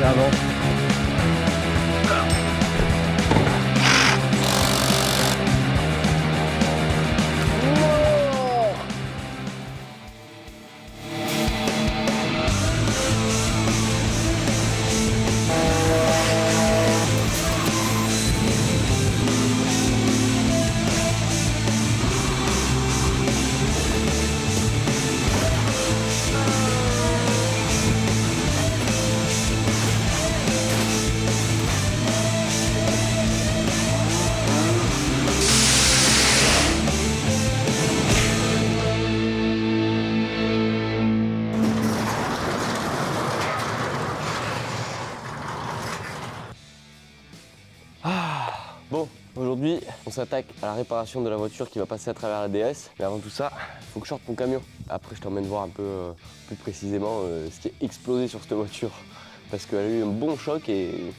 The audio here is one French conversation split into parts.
avant. Bon, aujourd'hui, on s'attaque à la réparation de la voiture qui va passer à travers la DS. Mais avant tout ça, il faut que je sorte mon camion. Après, je t'emmène voir un peu plus précisément ce qui est explosé sur cette voiture. Parce qu'elle a eu un bon choc et...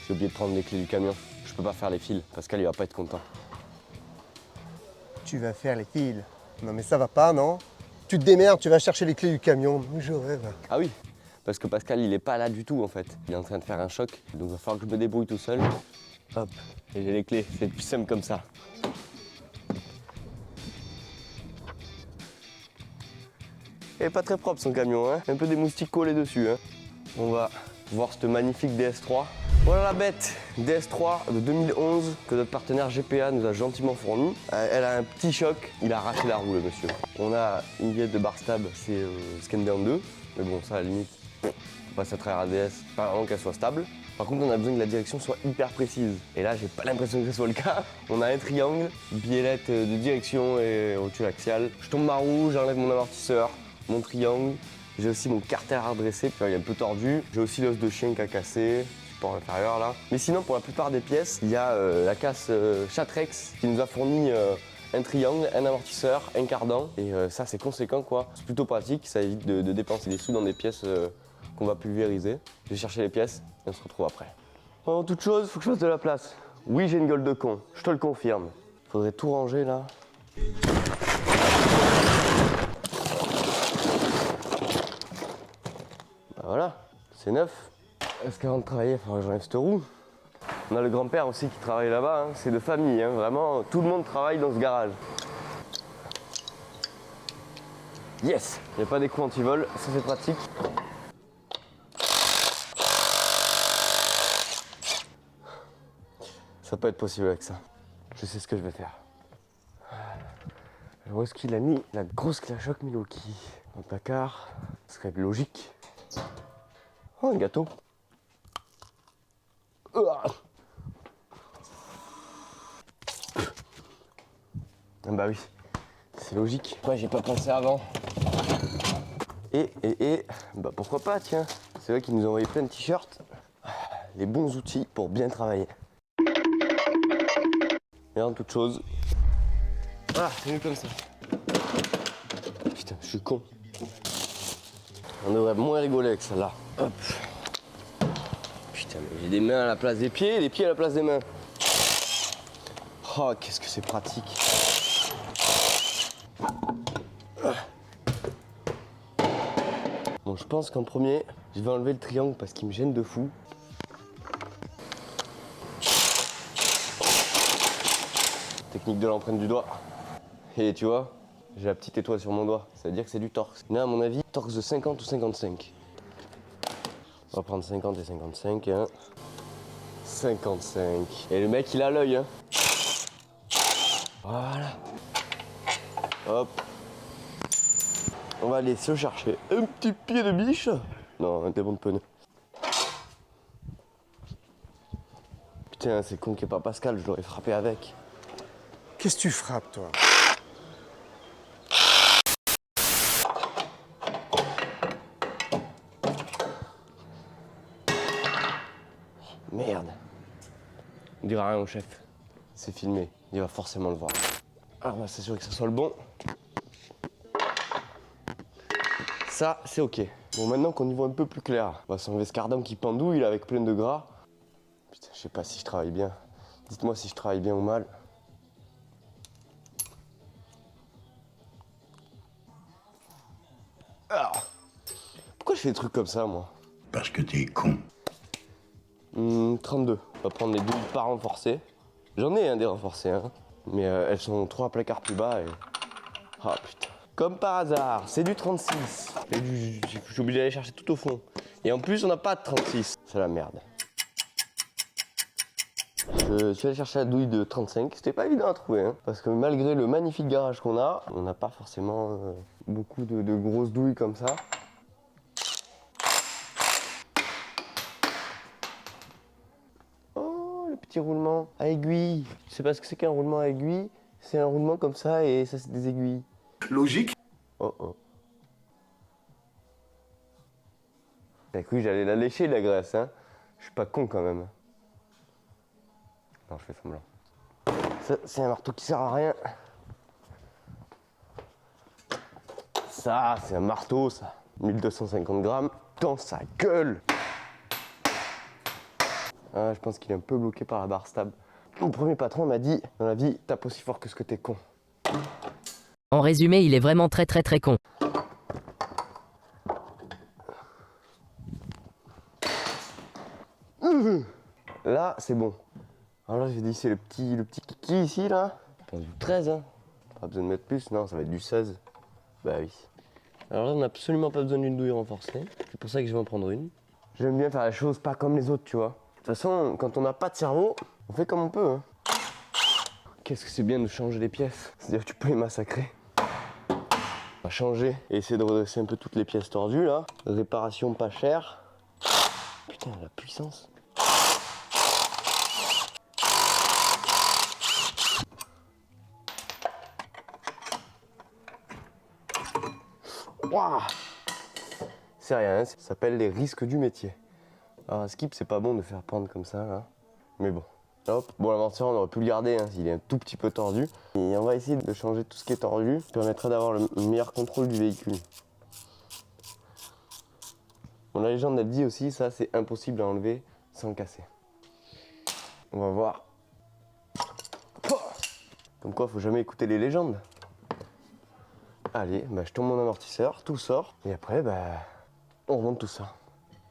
J'ai oublié de prendre les clés du camion. Je peux pas faire les fils. Pascal, il va pas être content. Tu vas faire les fils. Non mais ça va pas, non? Tu te démerdes, tu vas chercher les clés du camion. Je rêve. Ah oui, parce que Pascal, il est pas là du tout en fait. Il est en train de faire un choc, donc il va falloir que je me débrouille tout seul. Hop, et j'ai les clés, c'est plus simple comme ça. Il est pas très propre son camion, hein. Un peu des moustiques collés dessus, hein. On va voir cette magnifique DS3. Voilà la bête DS3 de 2011 que notre partenaire GPA nous a gentiment fourni. Elle a un petit choc, il a arraché la roue le monsieur. On a une guette de bar stab, c'est Scandown 2, mais bon ça à la limite, on passe à travers la DS, pas vraiment qu'elle soit stable. Par contre on a besoin que la direction soit hyper précise. Et là j'ai pas l'impression que ce soit le cas. On a un triangle, biellette de direction et rotule axiale. Je tombe ma roue, j'enlève mon amortisseur, mon triangle. J'ai aussi mon carter à redresser, puis il est un peu tordu. J'ai aussi l'os de chien qui a cassé. Support inférieur là. Mais sinon pour la plupart des pièces, il y a la casse Chatrex qui nous a fourni un triangle, un amortisseur, un cardan et ça c'est conséquent quoi. C'est plutôt pratique, ça évite de dépenser des sous dans des pièces qu'on va pulvériser. Je vais chercher les pièces et on se retrouve après. Avant toute chose, il faut que je fasse de la place. Oui j'ai une gueule de con, je te le confirme. Faudrait tout ranger là. Bah voilà, c'est neuf. Est-ce qu'avant de travailler, il faudra que j'enlève cette roue? On a le grand-père aussi qui travaille là-bas, hein. C'est de famille, hein. Vraiment, tout le monde travaille dans ce garage. Yes! Il n'y a pas d'écrou anti-vol, ça c'est pratique. Ça peut être possible avec ça. Je sais ce que je vais faire. Où est-ce qu'il a mis la grosse clé à choc Milwaukee? Dans le placard, ce serait logique. Oh, un gâteau. Ah bah oui, c'est logique. Pourquoi j'ai pas pensé avant? Bah pourquoi pas, tiens. C'est vrai qu'ils nous ont envoyé plein de t-shirts. Les bons outils pour bien travailler. Et en toute chose... Ah, c'est mieux comme ça. Putain, je suis con. On devrait moins rigoler avec celle-là. Hop. Putain, mais j'ai des mains à la place des pieds et des pieds à la place des mains. Oh, qu'est-ce que c'est pratique. Bon, je pense qu'en premier, je vais enlever le triangle parce qu'il me gêne de fou. Technique de l'empreinte du doigt. Et tu vois, j'ai la petite étoile sur mon doigt. Ça veut dire que c'est du torx. Là, à mon avis, torx de 50 ou 55. On va prendre 50 et 55. Hein. 55. Et le mec, il a l'œil. Hein. Voilà. Hop. On va aller se chercher un petit pied de biche. Non, un démon de pneu. Putain, c'est con qu'il n'y ait pas Pascal, je l'aurais frappé avec. Qu'est-ce que tu frappes, toi? Merde. On dira rien au chef. C'est filmé, il va forcément le voir. Alors on va s'assurer que ça soit le bon. Ça, c'est ok. Bon, maintenant qu'on y voit un peu plus clair, on va s'enlever ce cardan qui pendouille là avec plein de gras. Putain, je sais pas si je travaille bien. Dites-moi si je travaille bien ou mal. fais des trucs comme ça, moi. Parce que t'es con. 32. On va prendre les douilles pas renforcées. J'en ai des renforcées, hein. Mais elles sont 3 placards plus bas et... Ah putain. Comme par hasard, c'est du 36. Et je suis obligé d'aller chercher tout au fond. Et en plus, on n'a pas de 36. C'est la merde. Je suis allé chercher la douille de 35. C'était pas évident à trouver, hein. Parce que malgré le magnifique garage qu'on a, on n'a pas forcément beaucoup de grosses douilles comme ça. Petit roulement à aiguille. Je sais pas ce que c'est qu'un roulement à aiguille. C'est un roulement comme ça et ça c'est des aiguilles. Logique. Oh oh. T'as cru que j'allais la lécher la graisse, hein. Je suis pas con quand même. Non, je fais semblant. Ça c'est un marteau qui sert à rien. Ça c'est un marteau ça. 1250 grammes. Dans sa gueule. Ah, je pense qu'il est un peu bloqué par la barre stable. Mon premier patron m'a dit, dans la vie, tape aussi fort que ce que t'es con. En résumé, il est vraiment très con. Là, c'est bon. Alors là, j'ai dit, c'est le petit kiki ici, là. Je pense du 13, hein. Pas besoin de mettre plus, non, ça va être du 16. Bah oui. Alors là, on n'a absolument pas besoin d'une douille renforcée. C'est pour ça que je vais en prendre une. J'aime bien faire les choses pas comme les autres, tu vois. De toute façon, quand on n'a pas de cerveau, on fait comme on peut, hein. Qu'est-ce que c'est bien de changer les pièces. C'est-à-dire que tu peux les massacrer. On va changer et essayer de redresser un peu toutes les pièces tordues, là. Réparation pas chère. Putain, la puissance. Waouh! C'est rien, hein. Ça s'appelle les risques du métier. Alors un skip, c'est pas bon de faire prendre comme ça, là. Mais bon. Hop. Bon, l'amortisseur, on aurait pu le garder, hein, s'il est un tout petit peu tordu. Et on va essayer de changer tout ce qui est tordu. Ça permettra d'avoir le meilleur contrôle du véhicule. Bon, la légende, elle dit aussi, ça, c'est impossible à enlever sans le casser. On va voir. Comme quoi, faut jamais écouter les légendes. Allez, bah, je tourne mon amortisseur, tout sort. Et après, bah, on remonte tout ça.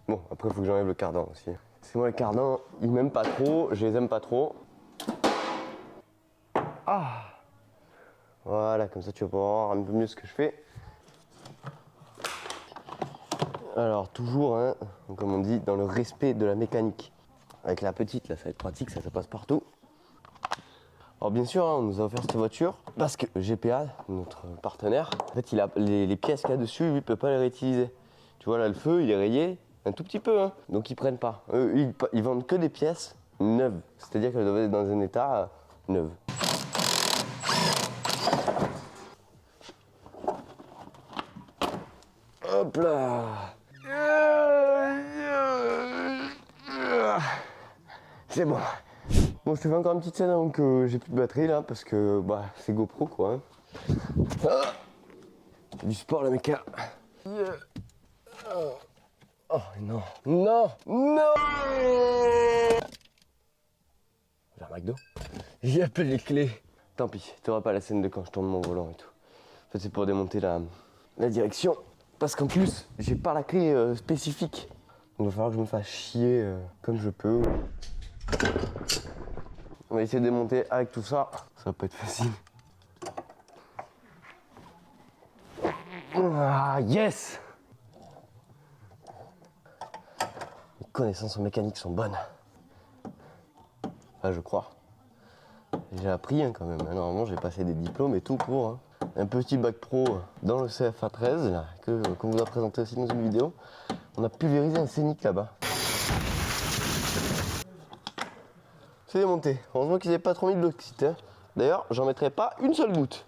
Bon, après, il faut que j'enlève le cardan aussi. C'est moi, le cardan, ils m'aiment pas trop, je les aime pas trop. Ah! Voilà, comme ça, tu vas pouvoir voir un peu mieux ce que je fais. Alors, toujours, hein, comme on dit, dans le respect de la mécanique. Avec la petite, là, ça va être pratique, ça passe partout. Alors, bien sûr, hein, on nous a offert cette voiture parce que GPA, notre partenaire, en fait, il a les pièces qu'il y a dessus, lui, il peut pas les réutiliser. Tu vois, là, le feu, il est rayé. Un tout petit peu, hein. Donc ils prennent pas. Eux, ils vendent que des pièces neuves. C'est-à-dire qu'elles doivent être dans un état neuf. Hop là. C'est bon. Bon, je te fais encore une petite scène avant que j'ai plus de batterie là, parce que bah c'est GoPro quoi. Hein. Ah, du sport la méca. Oh non, non, non! J'ai un McDo. J'y appelle les clés. Tant pis, t'auras pas la scène de quand je tourne mon volant et tout. En fait, c'est pour démonter la direction. Parce qu'en plus, j'ai pas la clé spécifique. Donc il va falloir que je me fasse chier comme je peux. On va essayer de démonter avec tout ça. Ça va pas être facile. Ah, yes! Mes connaissances en mécanique sont bonnes. Enfin, je crois. J'ai appris hein, quand même. Normalement, j'ai passé des diplômes et tout pour hein. Un petit bac pro dans le CFA 13 là, qu'on vous a présenté aussi dans une vidéo. On a pulvérisé un Scénic là-bas. C'est démonté. Heureusement qu'ils n'avaient pas trop mis de l'oxyde. Hein. D'ailleurs, j'en mettrai pas une seule goutte.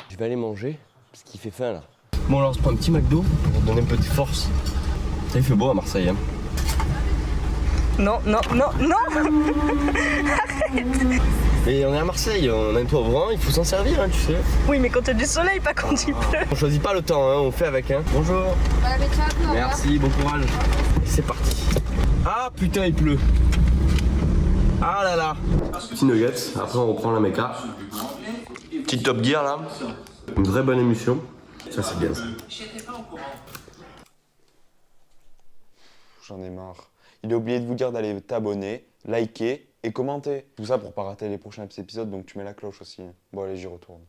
Je vais aller manger parce qu'il fait faim là. Bon, alors on se prend un petit McDo pour donner un peu de force. Ça, il fait beau à Marseille. Hein. Non, non, non, non. Arrête. Et on est à Marseille, on a un toit ouvrant, il faut s'en servir, hein, tu sais. Oui, mais quand t'as du soleil, pas quand il pleut. On choisit pas le temps, hein, on fait avec. Hein. Bonjour. Merci, bon courage. C'est parti. Ah putain, il pleut. Ah là là. Petit nuggets, après on reprend la méca. Petit Top Gear là. Une vraie bonne émission. Ça c'est bien ça. j'en ai marre. Il a oublié de vous dire d'aller t'abonner, liker et commenter. Tout ça pour pas rater les prochains épisodes, donc tu mets la cloche aussi. Bon allez, j'y retourne.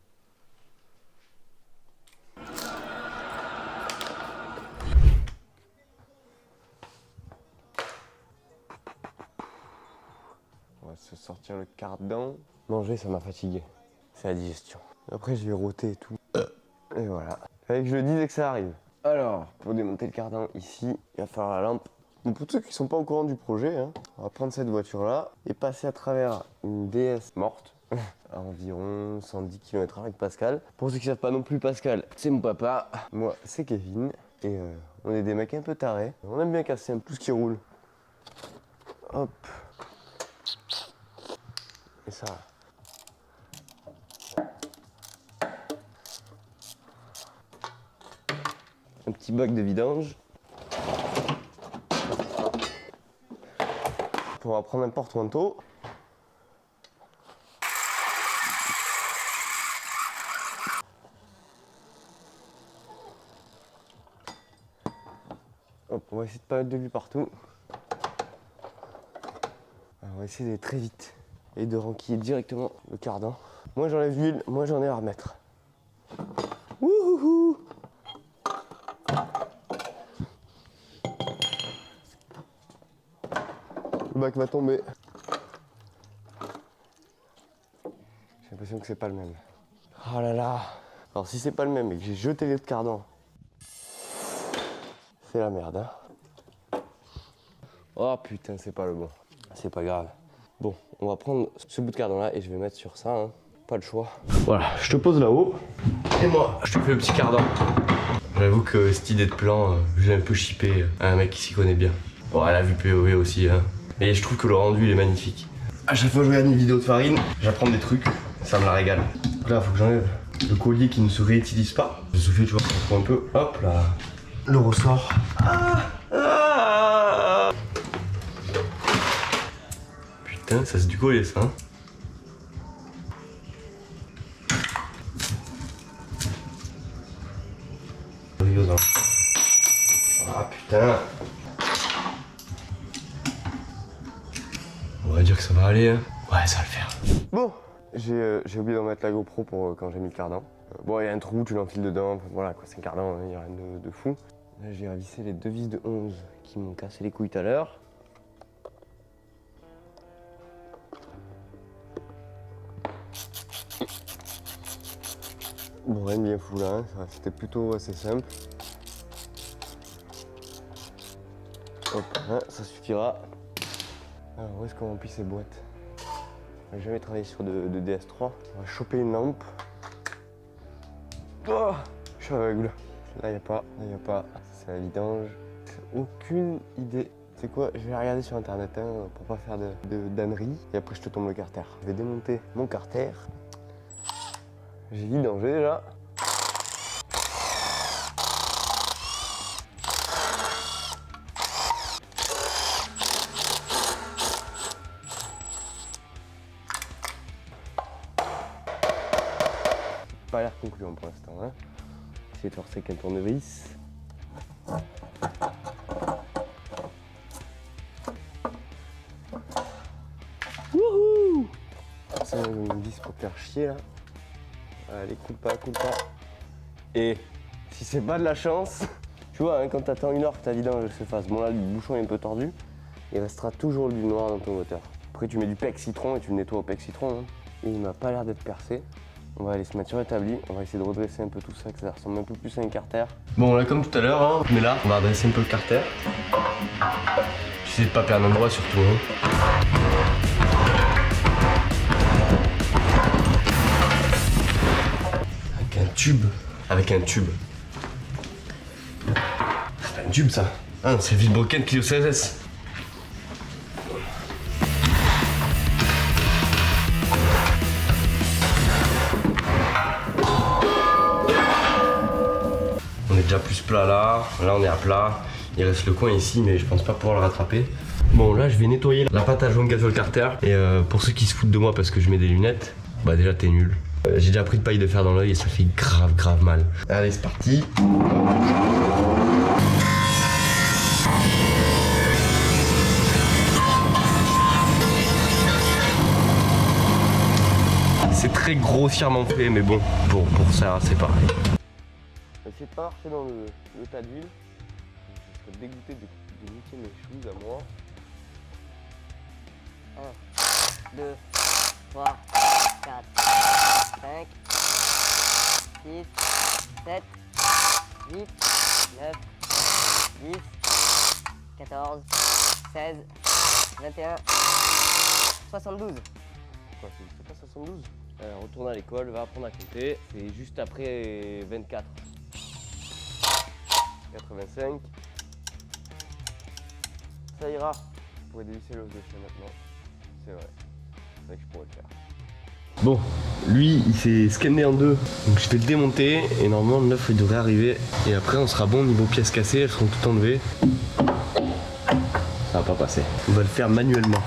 On va se sortir le cardan. Manger, ça m'a fatigué. C'est la digestion. Après, je vais rôter et tout. Et voilà. Fallait que je le dise et que ça arrive. Alors, pour démonter le cardan ici, il va falloir la lampe. Donc pour ceux qui ne sont pas au courant du projet, hein, on va prendre cette voiture-là et passer à travers une DS morte, à environ 110 km/h avec Pascal. Pour ceux qui ne savent pas non plus, Pascal, c'est mon papa. Moi, c'est Kevin. Et on est des mecs un peu tarés. On aime bien casser tout ce qui roule. Hop. Et ça. Un petit bac de vidange. On va prendre un porte-manteau. Hop, on va essayer de pas mettre de l'huile partout. Alors, on va essayer d'aller très vite et de renquiller directement le cardan. Moi j'enlève l'huile, moi j'en ai à remettre. Wouhouhou! Le bac va tomber. J'ai l'impression que c'est pas le même. Oh là là! Alors si c'est pas le même et que j'ai jeté les cardan, c'est la merde, hein. Oh putain, c'est pas le bon. C'est pas grave. Bon, on va prendre ce bout de cardan là et je vais mettre sur ça, hein. Pas le choix. Voilà, je te pose là-haut. Et moi, je te fais le petit cardan. J'avoue que cette idée de plan, j'ai un peu chippé à un mec qui s'y connaît bien. Bon, elle a vu POV aussi, hein. Et je trouve que le rendu il est magnifique. À chaque fois que je regarde une vidéo de farine, j'apprends des trucs, ça me la régale. Donc là, il faut que j'enlève le collier qui ne se réutilise pas. Je souffle, tu vois, on trouve un peu. Hop là. Le ressort. Putain, ça c'est du collier ça. Hein. Ah putain. On va dire que ça va aller, hein. Ouais, ça va le faire. Bon, j'ai oublié d'en mettre la GoPro pour quand j'ai mis le cardan. Bon, il y a un trou, tu l'enfiles dedans, voilà quoi, c'est un cardan, il n'y a rien de fou. Là, j'ai ravissé les deux vis de 11 qui m'ont cassé les couilles tout à l'heure. Bon, rien de bien fou là, hein. C'était plutôt assez simple. Hop, hein, ça suffira. Alors, où est-ce qu'on remplit ces boîtes? On n'a jamais travaillé sur de DS3. On va choper une lampe. Oh, je suis aveugle. Là, il n'y a pas. Là, il n'y a pas. C'est la vidange. Aucune idée. C'est quoi? Je vais regarder sur internet hein, pour pas faire de d'âneries. Et après, je te tombe le carter. Je vais démonter mon carter. J'ai vidangé déjà. Pas l'air concluant pour l'instant. Hein. Essayer de forcer avec un tournevis. Wouhou! Ça une vis pour faire chier là. Allez, coule pas. Et si c'est pas de la chance, tu vois, hein, quand t'attends une heure que ta vidange se fasse, bon là le bouchon est un peu tordu, il restera toujours du noir dans ton moteur. Après tu mets du pec citron et tu le nettoies au pec citron. Hein. Et il m'a pas l'air d'être percé. On va aller se mettre sur établi, on va essayer de redresser un peu tout ça, que ça ressemble un peu plus à un carter. Bon là comme tout à l'heure, hein, mais là on va redresser un peu le carter. J'essaie de pas perdre un endroit surtout. Hein. Avec un tube. C'est pas un tube ça. Ah non, c'est le Villebroken Clio CSS. On est déjà plus plat là. Là on est à plat. Il reste le coin ici mais je pense pas pouvoir le rattraper. Bon là je vais nettoyer la pâte à jaune gasoil carter. Et pour ceux qui se foutent de moi parce que je mets des lunettes, bah déjà t'es nul. J'ai déjà pris de paille de fer dans l'œil et ça fait grave mal. Allez c'est parti. très grossièrement fait, mais bon, pour ça, c'est pareil. Essayez de pas marcher dans le tas d'huile. Je serais dégoûté de niquer mes choses à moi. 1, 2, 3, 4, 5, 6, 7, 8, 9, 10, 14, 16, 21, 72. Quoi, c'est pas 72? Retourne à l'école, va apprendre à compter. C'est juste après 24. 85. Ça ira. Vous pouvez dévisser l'os de chien maintenant. C'est vrai. C'est vrai que je pourrais le faire. Bon, lui il s'est scanné en deux. Donc je vais le démonter et normalement le neuf il devrait arriver. Et après on sera bon niveau pièces cassées, elles seront toutes enlevées. Ça va pas passer. On va le faire manuellement.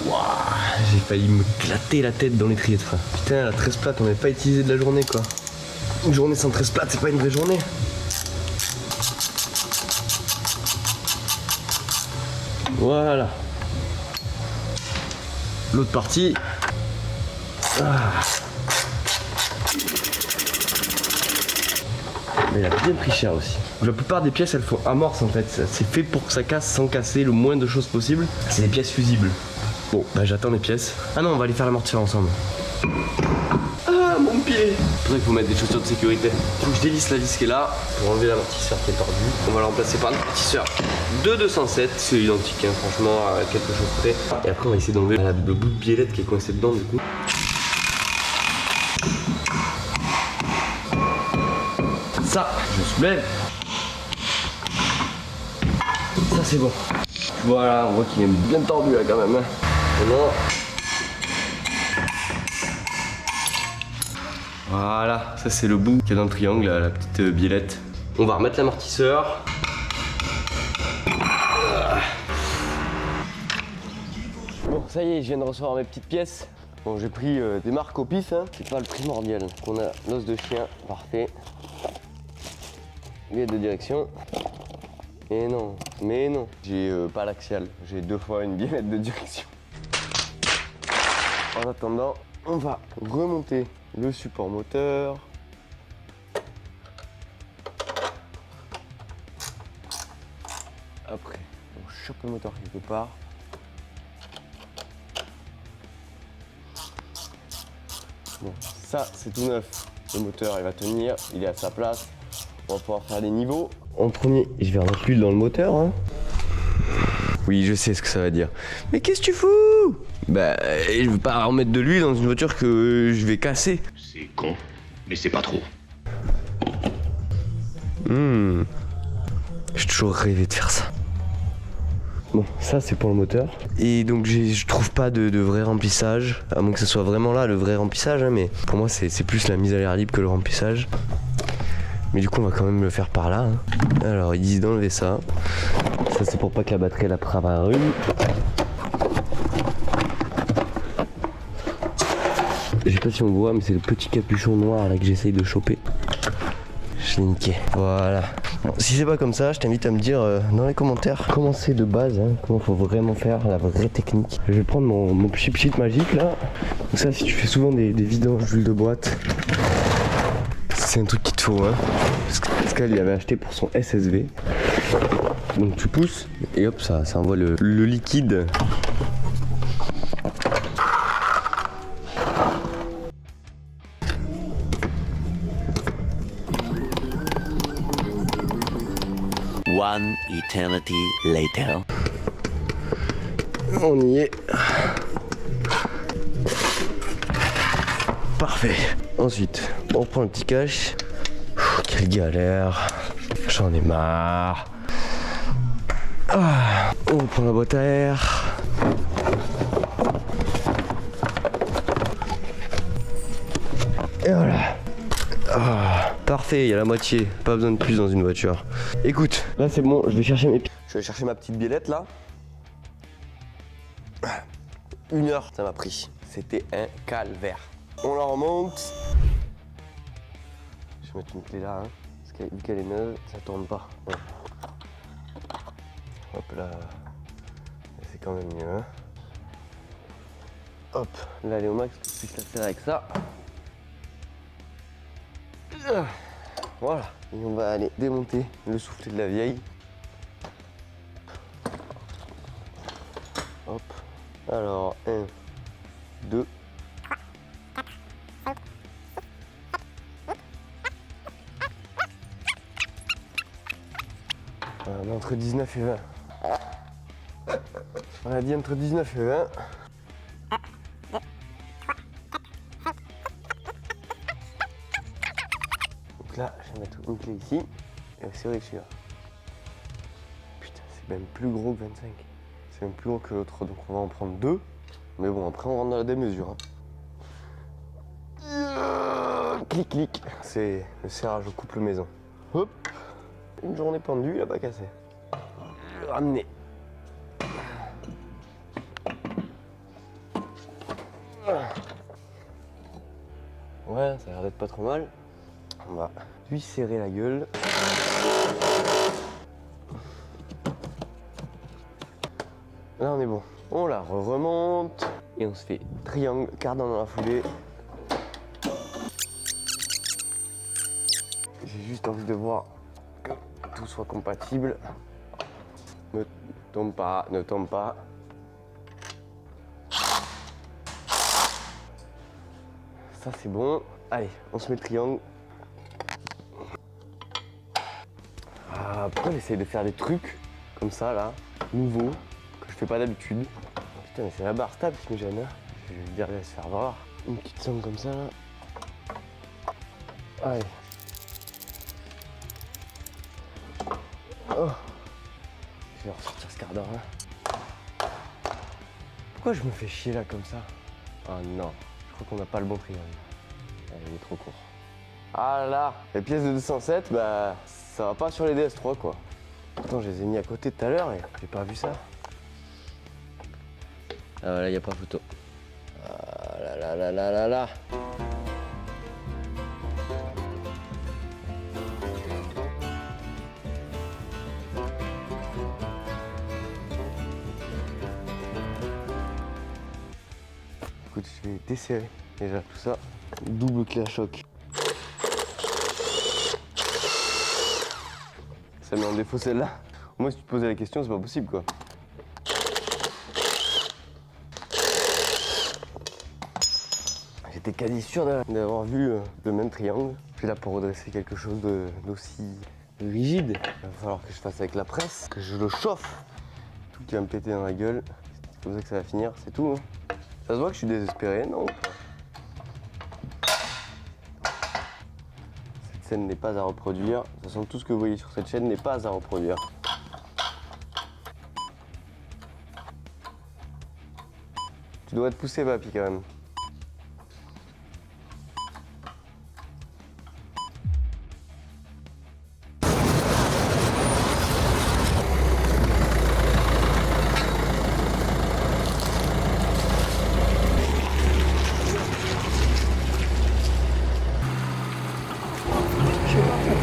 Wouah, j'ai failli me éclater la tête dans l'étrier de frein. Putain, la 13 plate, on n'avait pas utilisé de la journée quoi. Une journée sans 13 plate, c'est pas une vraie journée. Voilà. L'autre partie. Ah. Mais il a bien pris cher aussi. La plupart des pièces elles font amorce en fait. C'est fait pour que ça casse sans casser le moins de choses possible. C'est des pièces fusibles. Bon, bah j'attends les pièces. Ah non, on va aller faire l'amortisseur ensemble. Ah mon pied! C'est vrai qu'il faut mettre des chaussures de sécurité. Faut que je dévisse la vis qui est là pour enlever l'amortisseur qui est tordu. On va le remplacer par un amortisseur de 207. C'est identique hein, franchement à quelque chose près. Et après on va essayer d'enlever le bout de biellette qui est coincé dedans du coup. Ça, je soulève. Ça c'est bon. Voilà, on voit qu'il est bien tordu là quand même. Hein. Maintenant. Voilà, ça c'est le bout qui est dans le triangle, la petite biellette. On va remettre l'amortisseur. Bon, ça y est, je viens de recevoir mes petites pièces. Bon, j'ai pris des marques au pif, hein. C'est pas le primordial. On a l'os de chien, parfait. Biellette de direction. Et non, mais non. J'ai pas l'axial, j'ai 2 fois une biellette de direction. En attendant, on va remonter le support moteur. Après, on chope le moteur quelque part. Bon, ça c'est tout neuf. Le moteur il va tenir, il est à sa place. On va pouvoir faire les niveaux. En premier, je vais remettre l'huile dans le moteur. Hein. Oui, je sais ce que ça va dire. Mais qu'est-ce que tu fous? Bah, je veux pas remettre de l'huile dans une voiture que je vais casser. C'est con, mais c'est pas trop. J'ai toujours rêvé de faire ça. Bon, ça c'est pour le moteur. Et donc je trouve pas de vrai remplissage, à moins que ce soit vraiment là le vrai remplissage, hein, mais pour moi c'est plus la mise à l'air libre que le remplissage. Mais du coup on va quand même le faire par là. Hein. Alors ils disent d'enlever ça. Ça c'est pour pas que la batterie elle apparume. Je sais pas si on voit mais c'est le petit capuchon noir là que j'essaye de choper. Je l'ai niqué. Voilà. Bon, si c'est pas comme ça, je t'invite à me dire dans les commentaires comment c'est de base, hein, comment faut vraiment faire la vraie technique. Je vais prendre mon pchit magique là. Donc ça, si tu fais souvent des vidanges d'huile de boîte, c'est un truc qu'il te faut. Hein. Pascal il avait acheté pour son SSV. Donc tu pousses et hop, ça envoie le liquide. One eternity later. On y est. Parfait. Ensuite, on prend le petit cache. Quelle galère. J'en ai marre. Ah, on prend la boîte à air. Et voilà. Ah, parfait, il y a la moitié. Pas besoin de plus dans une voiture. Écoute, là c'est bon, je vais chercher ma petite biellette là. 1 heure ça m'a pris. C'était un calvaire. On la remonte. Je vais mettre une clé là, hein, parce que vu qu'elle est neuve, ça tourne pas. Ouais. Hop là. quand même mieux. Hein. Hop, là elle est au max, que je puisse la serrer avec ça. Voilà, et on va aller démonter le soufflet de la vieille. Hop, alors 1, 2. Entre 19 et 20. On a dit entre 19 et 20. Donc là, je vais mettre une clé ici et serrer celui-là. Putain, c'est même plus gros que 25. C'est même plus gros que l'autre, donc on va en prendre 2. Mais bon, après on rentre dans la démesure. Hein. Clic, clic. C'est le serrage au couple maison. Hop. Une journée pendue, il n'a pas cassé. Ramener. Ouais, ça a l'air d'être pas trop mal. On va lui serrer la gueule. Là on est bon. On la remonte et on se fait triangle, cardan dans la foulée. J'ai juste envie de voir que tout soit compatible. Ne tombe pas, ne tombe pas. Ça c'est bon. Allez, on se met le triangle. Ah, pourquoi j'essaye de faire des trucs comme ça là, nouveaux, que je fais pas d'habitude. Putain mais c'est la barre stable qui me gêne. Hein. Je vais dire se faire voir. Une petite sangle comme ça là. Allez. Oh. Je vais ressortir ce cardan là. Pourquoi je me fais chier là comme ça? Ah non, je crois qu'on n'a pas le bon triangle. Il est trop court. Ah là, les pièces de 207, bah ça va pas sur les DS3 quoi. Pourtant je les ai mis à côté tout à l'heure et j'ai pas vu ça. Ah là, y a pas photo. Ah là là là là là là. Écoute, je vais desserrer déjà tout ça. Double clé à choc. Ça met en défaut celle-là. Moi, si tu te posais la question, c'est pas possible quoi. J'étais quasi sûr d'avoir vu le même triangle. Puis là, pour redresser quelque chose d'aussi rigide, il va falloir que je fasse avec la presse, que je le chauffe. Tout qui va me péter dans la gueule. C'est comme ça que ça va finir, c'est tout. Hein. Ça se voit que je suis désespéré, non? Cette scène n'est pas à reproduire. De toute façon, tout ce que vous voyez sur cette chaîne n'est pas à reproduire. Tu dois te pousser, papy, quand même.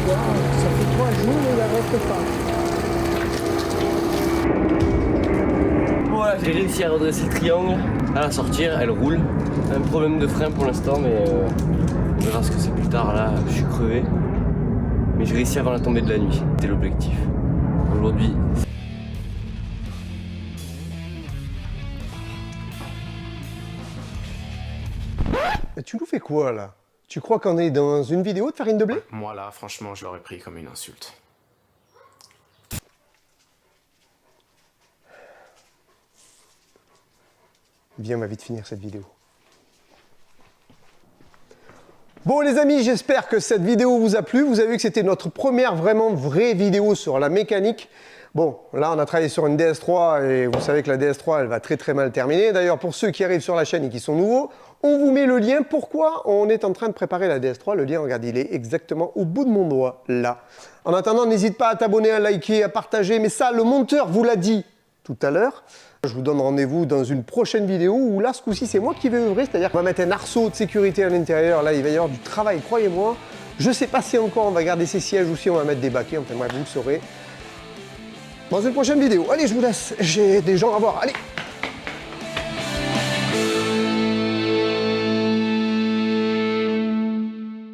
Ça fait 3 jours et la reste pas. Voilà, j'ai réussi à redresser le triangle, à la sortir, elle roule. Un problème de frein pour l'instant, mais on verra ce que c'est plus tard. Là, je suis crevé. Mais j'ai réussi avant la tombée de la nuit, c'était l'objectif. Aujourd'hui, Tu nous fais quoi là? Tu crois qu'on est dans une vidéo de farine de blé? Moi là, franchement, je l'aurais pris comme une insulte. Viens, on va vite finir cette vidéo. Bon les amis, j'espère que cette vidéo vous a plu. Vous avez vu que c'était notre première vraiment vraie vidéo sur la mécanique. Bon, là on a travaillé sur une DS3 et vous savez que la DS3 elle va très très mal terminer. D'ailleurs pour ceux qui arrivent sur la chaîne et qui sont nouveaux, on vous met le lien. Pourquoi on est en train de préparer la DS3? Le lien, regarde, il est exactement au bout de mon doigt, là. En attendant, n'hésite pas à t'abonner, à liker, à partager. Mais ça, le monteur vous l'a dit tout à l'heure. Je vous donne rendez-vous dans une prochaine vidéo où là, ce coup-ci, c'est moi qui vais œuvrer. C'est-à-dire qu'on va mettre un arceau de sécurité à l'intérieur. Là, il va y avoir du travail, croyez-moi. Je sais pas si encore on va garder ces sièges ou si on va mettre des baquets. Enfin, moi, vous le saurez dans une prochaine vidéo. Allez, je vous laisse. J'ai des gens à voir. Allez!